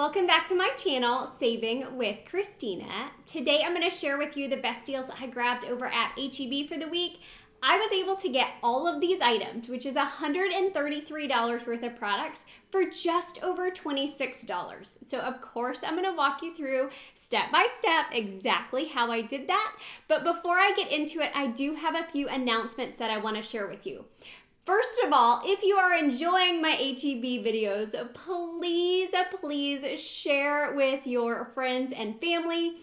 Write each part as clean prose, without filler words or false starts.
Welcome back to my channel, Saving with Christina. Today I'm going to share with you the best deals I grabbed over at H-E-B for the week. I was able to get all of these items, which is $133 worth of products, for just over $26. So of course I'm going to walk you through step by step exactly how I did that. But before I get into it, I do have a few announcements that I want to share with you. First of all, if you are enjoying my H-E-B videos, please share with your friends and family.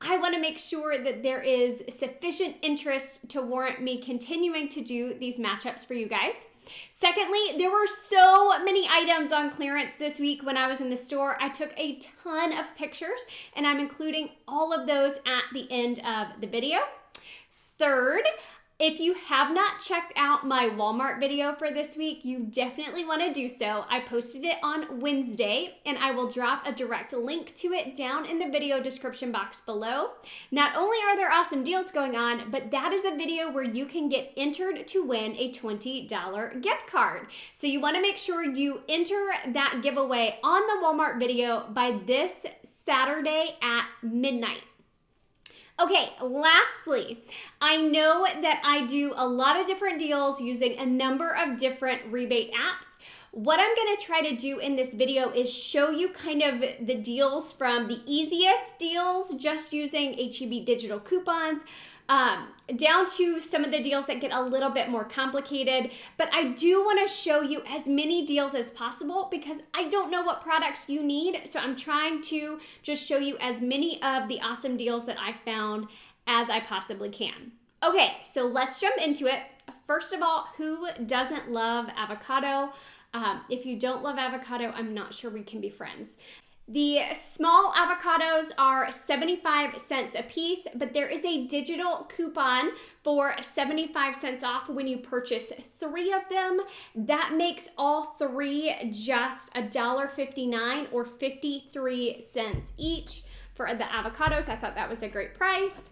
I want to make sure that there is sufficient interest to warrant me continuing to do these matchups for you guys. Secondly, there were so many items on clearance this week when I was in the store. I took a ton of pictures and I'm including all of those at the end of the video. Third, if you have not checked out my Walmart video for this week, you definitely want to do so. I posted it on Wednesday, and I will drop a direct link to it down in the video description box below. Not only are there awesome deals going on, but that is a video where you can get entered to win a $20 gift card. So you want to make sure you enter that giveaway on the Walmart video by this Saturday at midnight. Okay, lastly, I know that I do a lot of different deals using a number of different rebate apps. What I'm going to try to do in this video is show you kind of the deals from the easiest deals, just using H-E-B digital coupons, down to some of the deals that get a little bit more complicated. But I do want to show you as many deals as possible because I don't know what products you need. So I'm trying to just show you as many of the awesome deals that I found as I possibly can. Okay, so let's jump into it. First of all, who doesn't love avocado? If you don't love avocado, I'm not sure we can be friends. The small avocados are 75 cents a piece, but there is a digital coupon for 75 cents off when you purchase 3 of them. That makes all 3 just $1.59 or 53 cents each for the avocados. I thought that was a great price.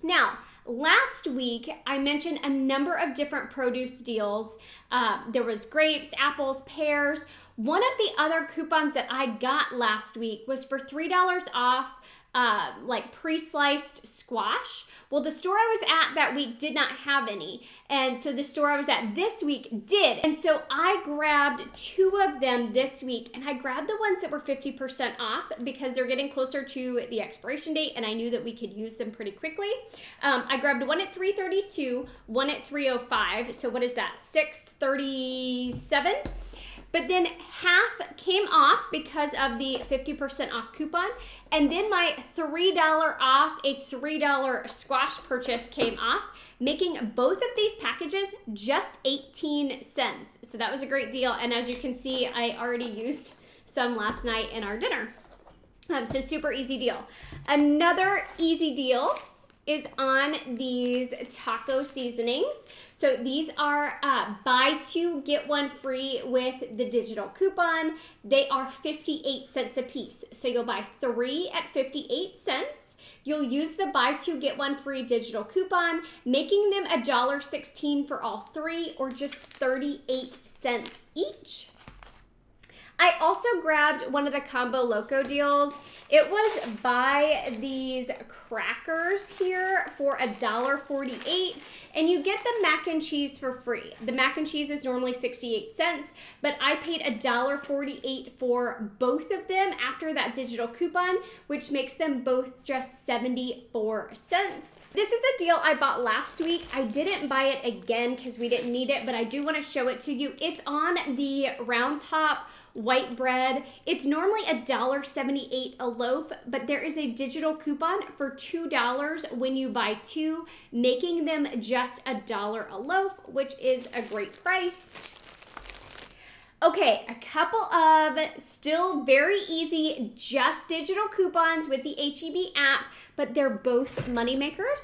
Now, last week, I mentioned a number of different produce deals. There was grapes, apples, pears. One of the other coupons that I got last week was for $3 off like pre-sliced squash. Well, the store I was at that week did not have any. And so the store I was at this week did. And so I grabbed 2 of them this week, and I grabbed the ones that were 50% off because they're getting closer to the expiration date and I knew that we could use them pretty quickly. I grabbed one at $3.32, one at $3.05. So what is that? $6.37. But then half came off because of the 50% off coupon. And then my $3 off, a $3 squash purchase came off, making both of these packages just 18 cents. So that was a great deal. And as you can see, I already used some last night in our dinner. So super easy deal. Another easy deal is on these taco seasonings. So these are buy 2, get 1 free with the digital coupon. They are 58 cents a piece. So you'll buy 3 at 58 cents. You'll use the buy 2, get 1 free digital coupon, making them $1.16 for all 3 or just 38 cents each. I also grabbed one of the combo Loco deals. It was buy these crackers here for $1.48, and you get the mac and cheese for free. The mac and cheese is normally 68 cents, but I paid $1.48 for both of them after that digital coupon, which makes them both just 74 cents. This is a deal I bought last week. I didn't buy it again because we didn't need it, but I do want to show it to you. It's on the round top white bread. It's normally $1.78 a loaf, but there is a digital coupon for $2 when you buy 2, making them just $1 a loaf, which is a great price. Okay, a couple of still very easy, just digital coupons with the H-E-B app, but they're both money makers.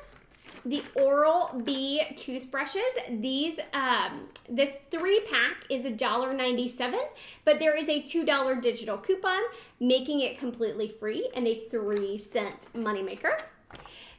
The Oral-B toothbrushes, these this 3-pack is $1.97, but there is a $2 digital coupon, making it completely free and a 3-cent moneymaker.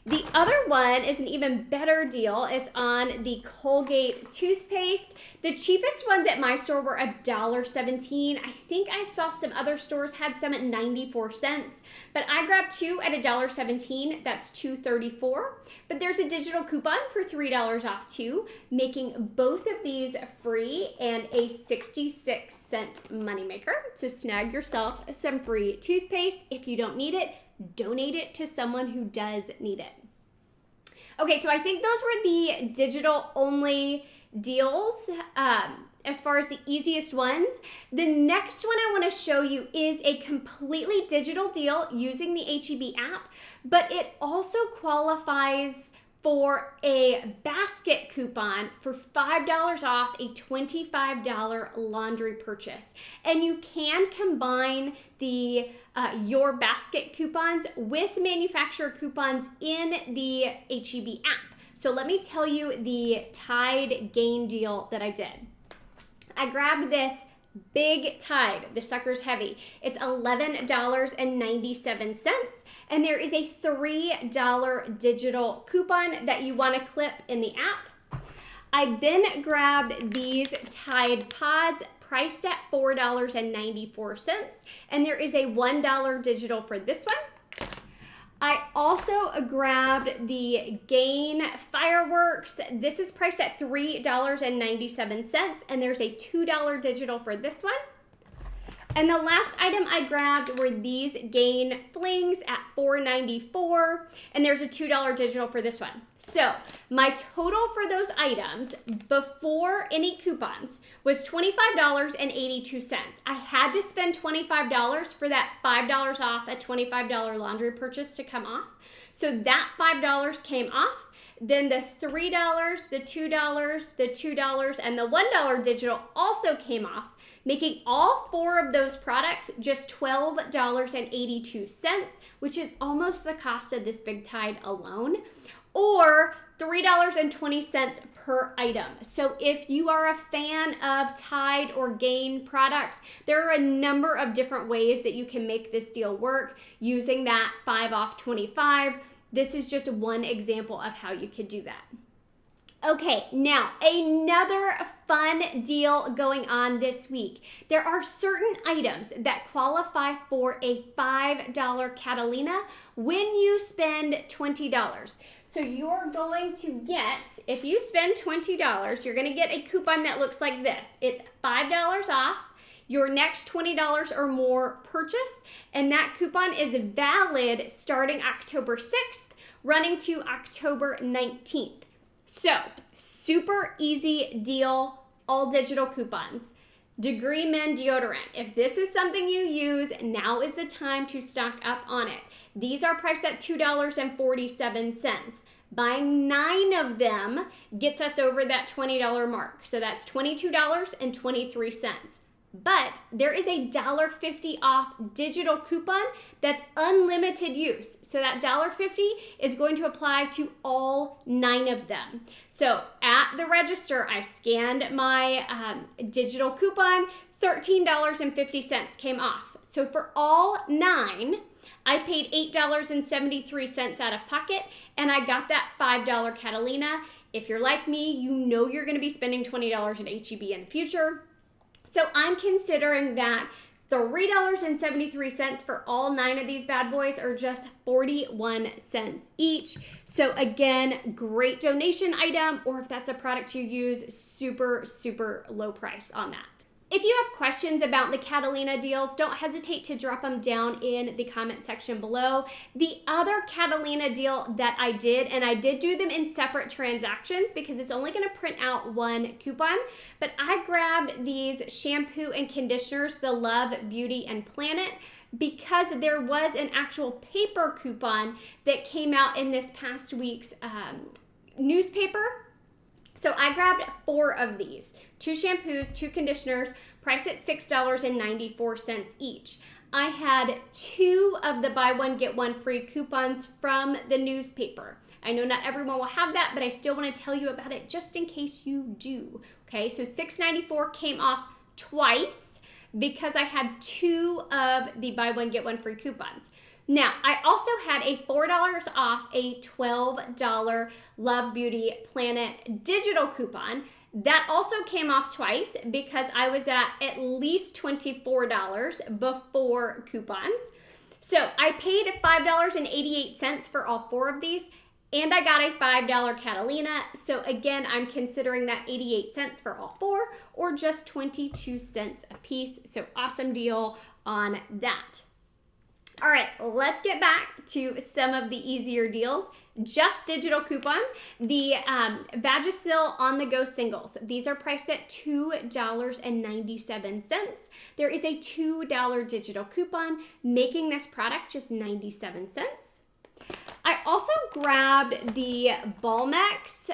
The other one is an even better deal. It's on the Colgate toothpaste. The cheapest ones at my store were $1.17. I think I saw some other stores had some at 94 cents, but I grabbed two at $1.17. That's $2.34. But there's a digital coupon for $3 off too, making both of these free and a 66-cent moneymaker. So snag yourself some free toothpaste. If you don't need it, donate it to someone who does need it. Okay, so I think those were the digital only deals as far as the easiest ones. The next one I want to show you is a completely digital deal using the HEB app, but it also qualifies for a basket coupon for $5 off a $25 laundry purchase. And you can combine the your basket coupons with manufacturer coupons in the HEB app. So let me tell you the Tide Gain deal that I did. I grabbed this big Tide. The sucker's heavy. It's $11.97. And there is a $3 digital coupon that you want to clip in the app. I then grabbed these Tide Pods priced at $4.94. And there is a $1 digital for this one. I also grabbed the Gain Fireworks. This is priced at $3.97, and there's a $2 digital for this one. And the last item I grabbed were these Gain Flings at $4.94, and there's a $2 digital for this one. So my total for those items before any coupons was $25.82. I had to spend $25 for that $5 off a $25 laundry purchase to come off. So that $5 came off. Then the $3, the $2, the $2, and the $1 digital also came off, making all four of those products just $12.82, which is almost the cost of this big Tide alone, or $3.20 per item. So if you are a fan of Tide or Gain products, there are a number of different ways that you can make this deal work using that 5 off 25. This is just one example of how you could do that. Okay, now another fun deal going on this week. There are certain items that qualify for a $5 Catalina when you spend $20. So you're going to get, if you spend $20, you're going to get a coupon that looks like this. It's $5 off your next $20 or more purchase, and that coupon is valid starting October 6th, running to October 19th. So, super easy deal, all digital coupons. Degree Men deodorant. If this is something you use, now is the time to stock up on it. These are priced at $2.47. Buying 9 of them gets us over that $20 mark. So that's $22.23. But there is a $1.50 off digital coupon that's unlimited use. So that $1.50 is going to apply to all 9 of them. So at the register, I scanned my digital coupon, $13.50 came off. So for all 9, I paid $8.73 out of pocket, and I got that $5 Catalina. If you're like me, you know you're going to be spending $20 at HEB in the future. So I'm considering that $3.73 for all 9 of these bad boys are just 41 cents each. So again, great donation item, or if that's a product you use, super, super low price on that. If you have questions about the Catalina deals, don't hesitate to drop them down in the comment section below. The other Catalina deal that I did, and I did do them in separate transactions because it's only going to print out 1 coupon, but I grabbed these shampoo and conditioners, the Love, Beauty, and Planet, because there was an actual paper coupon that came out in this past week's newspaper. So I grabbed 4 of these, 2 shampoos, 2 conditioners, priced at $6.94 each. I had 2 of the buy one, get one free coupons from the newspaper. I know not everyone will have that, but I still want to tell you about it just in case you do. Okay, so $6.94 came off twice because I had 2 of the buy one, get one free coupons. Now, I also had a $4 off a $12 Love Beauty Planet digital coupon. That also came off twice because I was at least $24 before coupons. So I paid $5.88 for all 4 of these, and I got a $5 Catalina. So again, I'm considering that 88 cents for all 4 or just 22 cents a piece. So awesome deal on that. All right, let's get back to some of the easier deals. Just digital coupon, the Vagisil on-the-go singles. These are priced at $2.97. There is a $2 digital coupon, making this product just 97 cents. I also grabbed the Balmex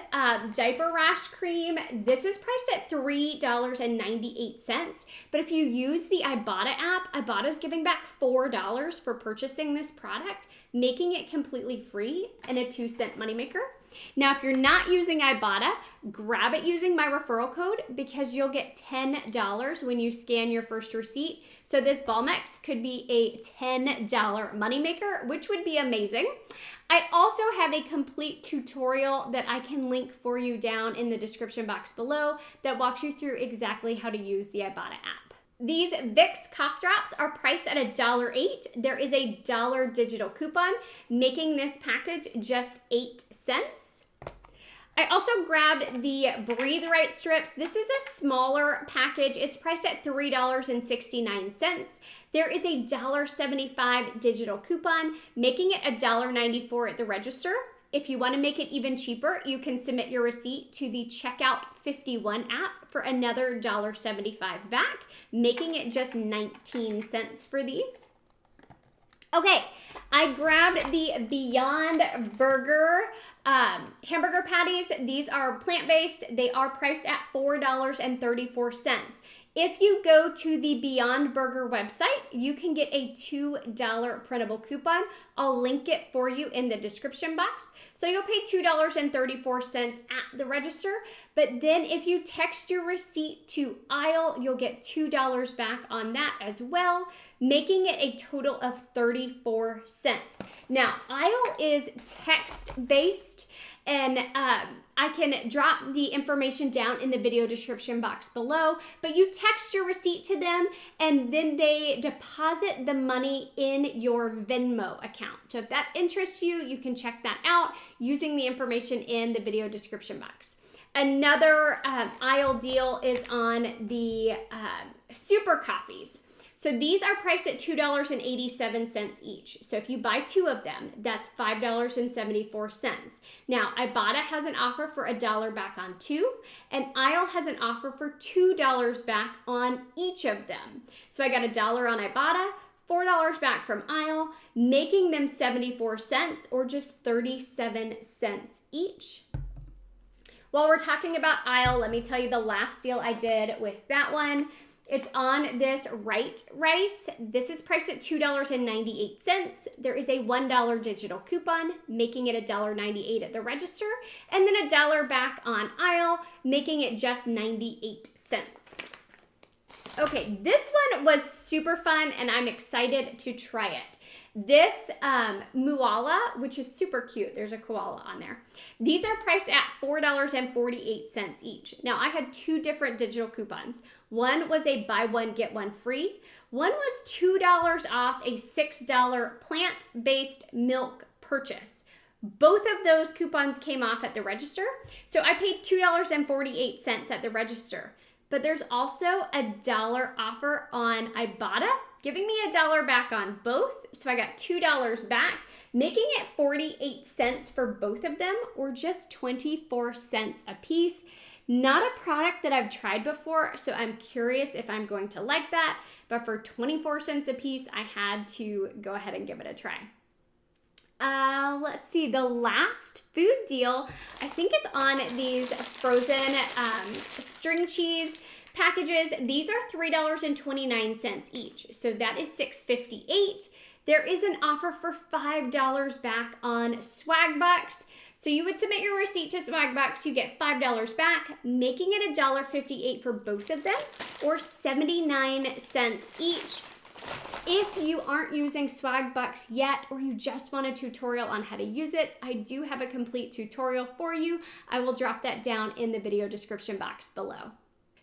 Diaper Rash Cream. This is priced at $3.98. But if you use the Ibotta app, Ibotta is giving back $4 for purchasing this product, making it completely free and a 2-cent moneymaker. Now, if you're not using Ibotta, grab it using my referral code because you'll get $10 when you scan your first receipt. So this Balmex could be a $10 moneymaker, which would be amazing. I also have a complete tutorial that I can link for you down in the description box below that walks you through exactly how to use the Ibotta app. These Vicks cough drops are priced at $1.08. There is a $1 digital coupon, making this package just 8 cents. I also grabbed the Breathe Right strips. This is a smaller package. It's priced at $3.69. There is a $1.75 digital coupon, making it $1.94 at the register. If you want to make it even cheaper, you can submit your receipt to the Checkout 51 app for another $1.75 back, making it just 19 cents for these. Okay, I grabbed the Beyond Burger hamburger patties. These are plant-based. They are priced at $4.34. If you go to the Beyond Burger website, you can get a $2 printable coupon. I'll link it for you in the description box. So you'll pay $2.34 at the register, but then if you text your receipt to aisle, you'll get $2 back on that as well, making it a total of 34 cents. Now, aisle is text-based, and I can drop the information down in the video description box below, but you text your receipt to them and then they deposit the money in your Venmo account. So if that interests you, you can check that out using the information in the video description box. Another aisle deal is on the super coffees. So these are priced at $2.87 each. So if you buy 2 of them, that's $5.74. Now, Ibotta has an offer for $1 back on 2, and Aisle has an offer for $2 back on each of them. So I got $1 on Ibotta, $4 back from Aisle, making them 74 cents or just 37 cents each. While we're talking about Aisle, let me tell you the last deal I did with that one. It's on this Right rice. This is priced at $2.98. There is a $1 digital coupon, making it $1.98 at the register, and then $1 back on Aisle, making it just 98 cents. Okay, this one was super fun, and I'm excited to try it. This Mooala, which is super cute. There's a koala on there. These are priced at $4.48 each. Now, I had 2 different digital coupons. One was a buy one, get one free. One was $2 off a $6 plant-based milk purchase. Both of those coupons came off at the register. So I paid $2.48 at the register. But there's also a $1 offer on Ibotta, giving me $1 back on both. So I got $2 back, making it 48 cents for both of them, or just 24 cents a piece. Not a product that I've tried before, so I'm curious if I'm going to like that. But for 24 cents a piece, I had to go ahead and give it a try. Let's see, the last food deal, I think is on these frozen string cheese packages. These are $3.29 each, so that is $6.58. There is an offer for $5 back on Swag Bucks. So you would submit your receipt to Swag Bucks, you get $5 back, making it $1.58 for both of them, or 79 cents each. If you aren't using Swag Bucks yet, or you just want a tutorial on how to use it, I do have a complete tutorial for you. I will drop that down in the video description box below.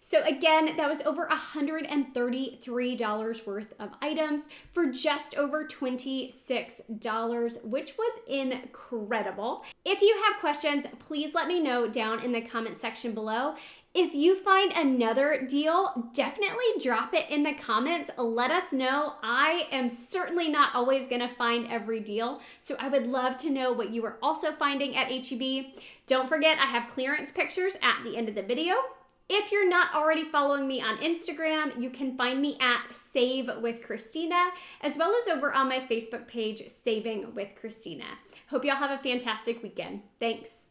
So again, that was over $133 worth of items for just over $26, which was incredible. If you have questions, please let me know down in the comment section below. If you find another deal, definitely drop it in the comments. Let us know. I am certainly not always gonna find every deal, so I would love to know what you are also finding at H-E-B. Don't forget, I have clearance pictures at the end of the video. If you're not already following me on Instagram, you can find me at Save with Christina, as well as over on my Facebook page, Saving with Christina. Hope y'all have a fantastic weekend. Thanks.